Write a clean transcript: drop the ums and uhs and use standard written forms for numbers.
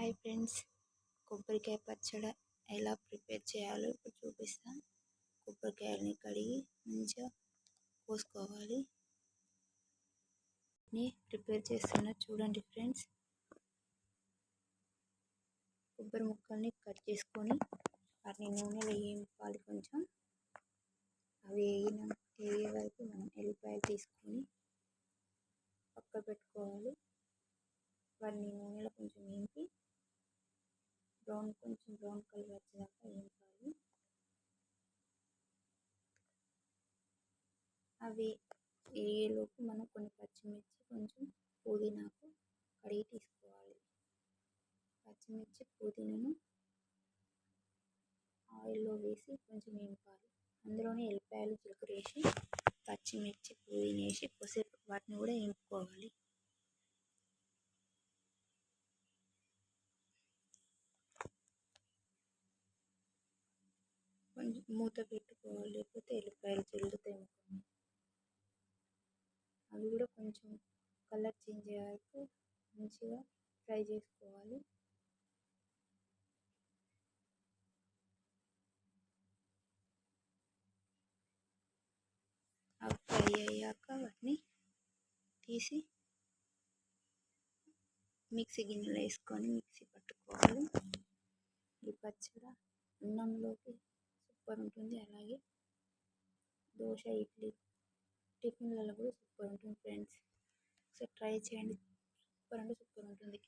Hi friends, కొబ్బరికాయ పచ్చడి ఎలా ప్రిపేర్ చేయాలో ఇప్పుడు చూపిస్తాను. కొబ్బరికాయలని కడిగి మంచిగా కోసుకోవాలి. ప్రిపేర్ చేస్తున్నా చూడండి ఫ్రెండ్స్. కొబ్బరి ముక్కల్ని కట్ చేసుకొని వాటిని నూనెలో వేయించాలి. కొంచెం అవి వేగే వరకు మనం ఎల్లిపాయలు తీసుకొని పక్క పెట్టుకోవాలి. వాటిని నూనెలో కొంచెం వేయించి కొంచెం బ్రౌన్ కలర్ వచ్చేదాకా వేయించాలి. అవి వేయేలోపు మనం కొన్ని పచ్చిమిర్చి, కొంచెం పుదీనాకు కడిగి తీసుకోవాలి. పచ్చిమిర్చి, పుదీనాను ఆయిల్లో వేసి కొంచెం వేయించాలి. అందులోనే ఎల్లిపాయలు, జీలకర్ర వేసి పచ్చిమిర్చి, పుదీనా వేసి కొద్దిసేపు వాటిని కూడా వేయించుకోవాలి. కొంచెం మూత పెట్టుకోవాలి, లేకపోతే ఎల్లిపాయలు చెల్లుతాయి ముఖం. అవి కూడా కొంచెం కలర్ చేంజ్ అయ్యే వరకు మంచిగా ఫ్రై చేసుకోవాలి. అవి ఫ్రై అయ్యాక వాటిని తీసి మిక్సీ గిన్నెలో వేసుకొని మిక్సీ పట్టుకోవాలి. ఈ పచ్చడి అన్నంలోకి సూపర్ ఉంటుంది. అలాగే దోశ, ఇడ్లీ, టిఫిన్లలో కూడా సూపర్ ఉంటుంది ఫ్రెండ్స్. ఒకసారి ట్రై చేయండి, సూపర్ అంటే సూపర్ ఉంటుంది.